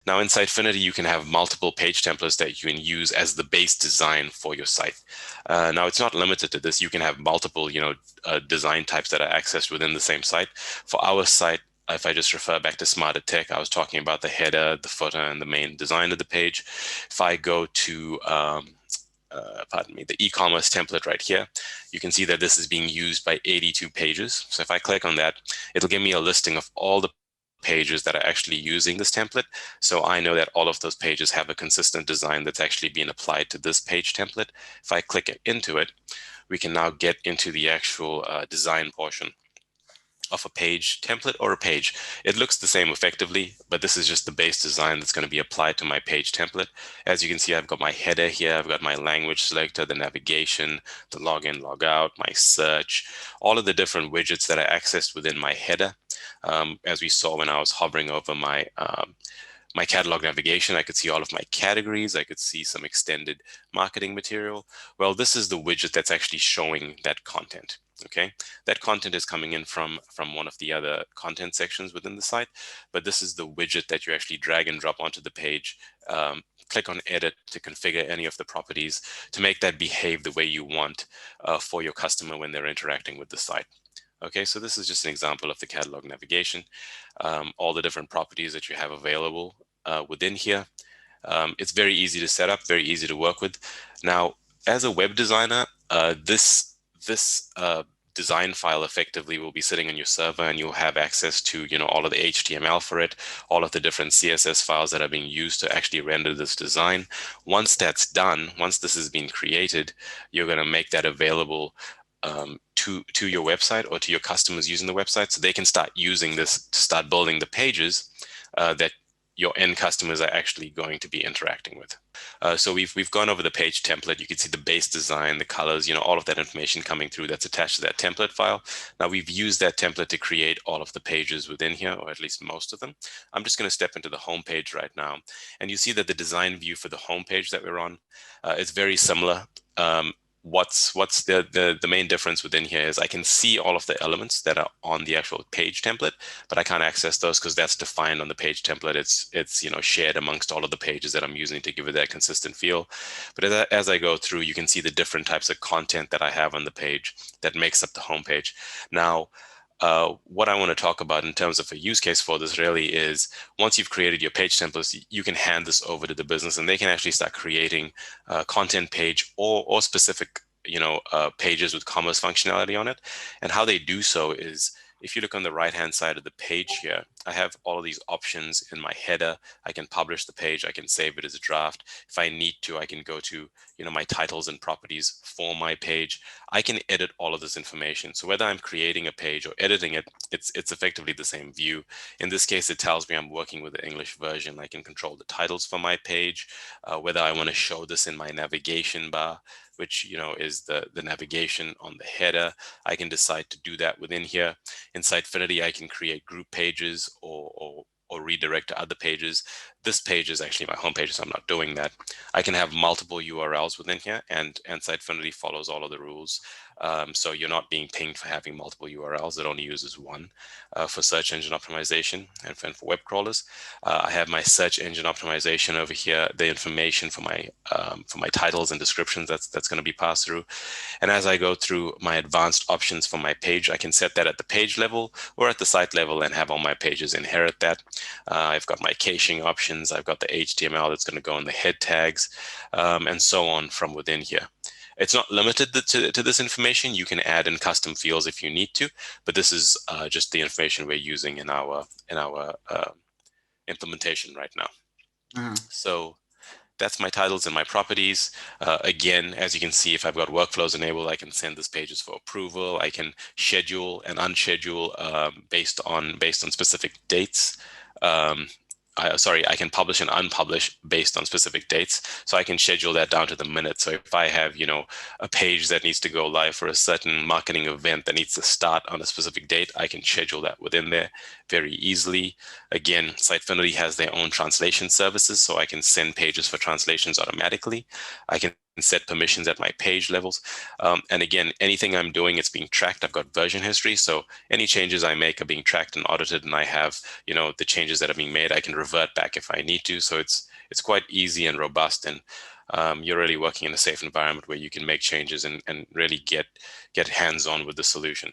Now in Sitefinity, you can have multiple page templates that you can use as the base design for your site. Now it's not limited to this. You can have multiple, design types that are accessed within the same site. For our site, if I just refer back to Smarter Tech, I was talking about the header, the footer, and the main design of the page. If I go to pardon me, the e-commerce template right here, you can see that this is being used by 82 pages. So if I click on that, it'll give me a listing of all the pages that are actually using this template. So I know that all of those pages have a consistent design that's actually being applied to this page template. If I click into it, we can now get into the actual design portion of a page template or a page. It looks the same effectively, but this is just the base design that's going to be applied to my page template. As you can see, I've got my header here, I've got my language selector, the navigation, the login, logout, my search, all of the different widgets that are accessed within my header. As we saw when I was hovering over my catalog navigation, I could see all of my categories. I could see some extended marketing material. Well, this is the widget that's actually showing that content. Okay, that content is coming in from one of the other content sections within the site, but this is the widget that you actually drag and drop onto the page. Click on edit to configure any of the properties to make that behave the way you want for your customer when they're interacting with the site. Okay, so this is just an example of the catalog navigation, all the different properties that you have available within here. It's very easy to set up, very easy to work with. Now, as a web designer, this design file effectively will be sitting on your server, and you'll have access to all of the HTML for it, all of the different CSS files that are being used to actually render this design. Once that's done, once this has been created, you're going to make that available to your website or to your customers using the website, so they can start using this to start building the pages that your end customers are actually going to be interacting with. So we've gone over the page template. You can see the base design, the colors, all of that information coming through that's attached to that template file. Now we've used that template to create all of the pages within here, or at least most of them. I'm just going to step into the home page right now, and you see that the design view for the home page that we're on is very similar. What's the main difference within here is I can see all of the elements that are on the actual page template, but I can't access those because that's defined on the page template. It's shared amongst all of the pages that I'm using to give it that consistent feel. But as I go through, you can see the different types of content that I have on the page that makes up the home page. Now, what I want to talk about in terms of a use case for this really is once you've created your page templates, you can hand this over to the business and they can actually start creating content page or specific pages with commerce functionality on it. And how they do so is, if you look on the right hand side of the page here, I have all of these options in my header. I can publish the page, I can save it as a draft. If I need to, I can go to my titles and properties for my page. I can edit all of this information. So whether I'm creating a page or editing it, it's effectively the same view. In this case, it tells me I'm working with the English version. I can control the titles for my page, whether I want to show this in my navigation bar, which is the navigation on the header. I can decide to do that within here. In Sitefinity, I can create group pages or redirect to other pages. This page is actually my home page, so I'm not doing that. I can have multiple URLs within here, and Sitefinity follows all of the rules. So you're not being pinged for having multiple URLs. It only uses one for search engine optimization and for web crawlers. I have my search engine optimization over here, the information for my titles and descriptions that's going to be passed through. And as I go through my advanced options for my page, I can set that at the page level or at the site level and have all my pages inherit that. I've got my caching options. I've got the HTML that's going to go in the head tags, and so on from within here. It's not limited to this information. You can add in custom fields if you need to, but this is just the information we're using in our implementation right now. So that's my titles and my properties. Again, as you can see, if I've got workflows enabled, I can send this pages for approval. I can schedule and unschedule based on specific dates. I can publish and unpublish based on specific dates. So I can schedule that down to the minute. So if I have, a page that needs to go live for a certain marketing event that needs to start on a specific date, I can schedule that within there very easily. Again, Sitefinity has their own translation services, so I can send pages for translations automatically. I can set permissions at my page levels. And again, anything I'm doing, it's being tracked. I've got version history. So any changes I make are being tracked and audited, and I have, the changes that are being made, I can revert back if I need to. So it's quite easy and robust, and you're really working in a safe environment where you can make changes and really get hands-on with the solution.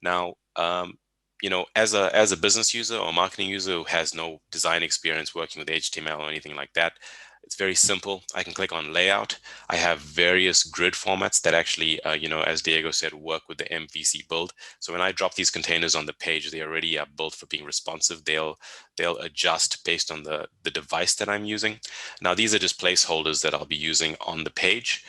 Now, as a business user or marketing user who has no design experience working with HTML or anything like that, it's very simple. I can click on layout. I have various grid formats that actually, as Diego said, work with the MVC build. So when I drop these containers on the page, they already are built for being responsive. They'll adjust based on the device that I'm using. Now, these are just placeholders that I'll be using on the page.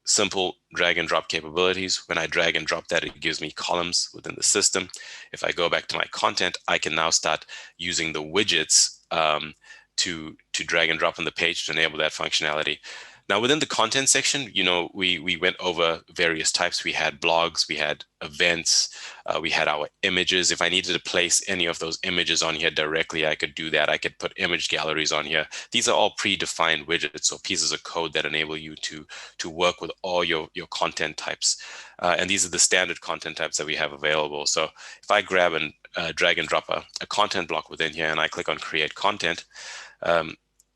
Simple drag and drop capabilities. When I drag and drop that, it gives me columns within the system. If I go back to my content, I can now start using the widgets to drag and drop on the page to enable that functionality. Now, within the content section, we went over various types. We had blogs, we had events, we had our images. If I needed to place any of those images on here directly, I could do that. I could put image galleries on here. These are all predefined widgets or pieces of code that enable you to work with all your content types. And these are the standard content types that we have available. So if I grab and drag and drop a content block within here and I click on create content,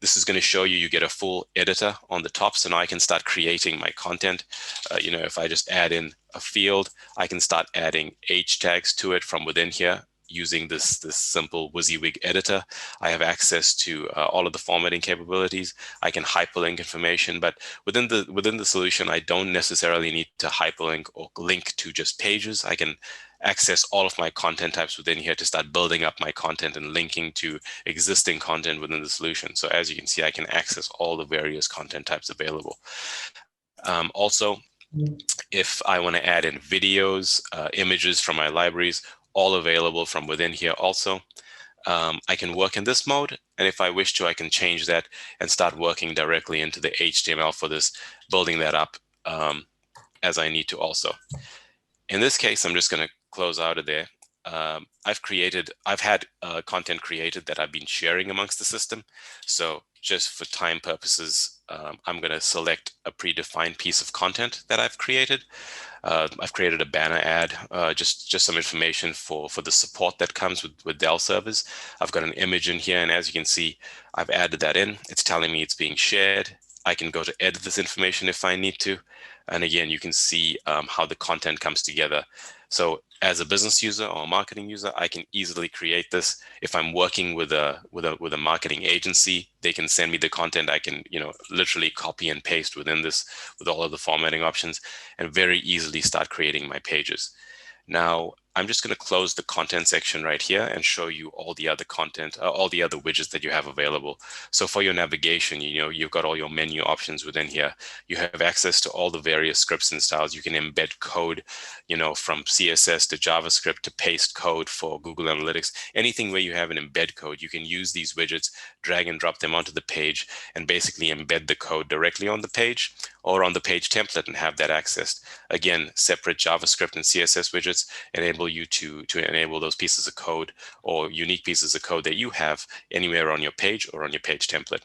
this is going to show you get a full editor on the top. So now I can start creating my content. If I just add in a field, I can start adding H tags to it from within here using this simple WYSIWYG editor. I have access to all of the formatting capabilities. I can hyperlink information, but within the solution, I don't necessarily need to hyperlink or link to just pages. I can access all of my content types within here to start building up my content and linking to existing content within the solution. So as you can see, I can access all the various content types available. Also, if I want to add in videos, images from my libraries, all available from within here also. I can work in this mode, and if I wish to, I can change that and start working directly into the HTML for this, building that up as I need to also. In this case, I'm just going to close out of there. I've had content created that I've been sharing amongst the system. So just for time purposes, I'm going to select a predefined piece of content that I've created. I've created a banner ad, just some information for the support that comes with Dell servers. I've got an image in here, and as you can see, I've added that in. It's telling me it's being shared. I can go to edit this information if I need to. And again, you can see how the content comes together. So as a business user or a marketing user, I can easily create this. If I'm working with a marketing agency, they can send me the content. I can literally copy and paste within this with all of the formatting options and very easily start creating my pages. Now, I'm just going to close the content section right here and show you all the other content, all the other widgets that you have available. So for your navigation, you've got all your menu options within here. You have access to all the various scripts and styles. You can embed code, from CSS to JavaScript to paste code for Google Analytics. Anything where you have an embed code, you can use these widgets, drag and drop them onto the page, and basically embed the code directly on the page or on the page template and have that accessed. Again, separate JavaScript and CSS widgets enable you to enable those pieces of code or unique pieces of code that you have anywhere on your page or on your page template.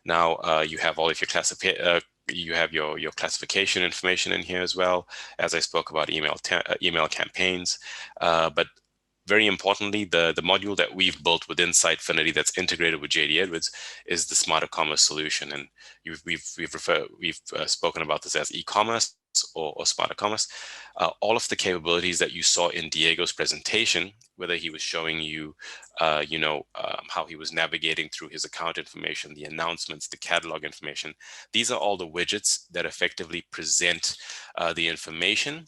Now you have all of your you have your classification information in here as well, as I spoke about email campaigns. But very importantly, the module that we've built within Sitefinity that's integrated with JD Edwards is the SmarterCommerce solution, and we've spoken about this as Ecommerce or SmarterCommerce. All of the capabilities that you saw in Diego's presentation, whether he was showing you, how he was navigating through his account information, the announcements, the catalog information, these are all the widgets that effectively present the information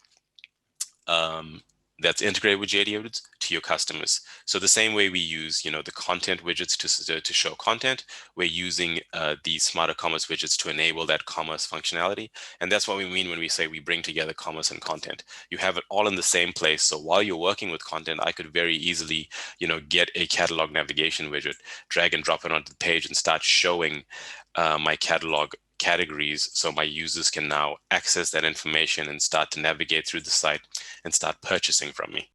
that's integrated with JD Edwards to your customers. So the same way we use, the content widgets to show content, we're using these SmarterCommerce widgets to enable that commerce functionality. And that's what we mean when we say we bring together commerce and content. You have it all in the same place. So while you're working with content, I could very easily, get a catalog navigation widget, drag and drop it onto the page and start showing my catalog categories so my users can now access that information and start to navigate through the site and start purchasing from me.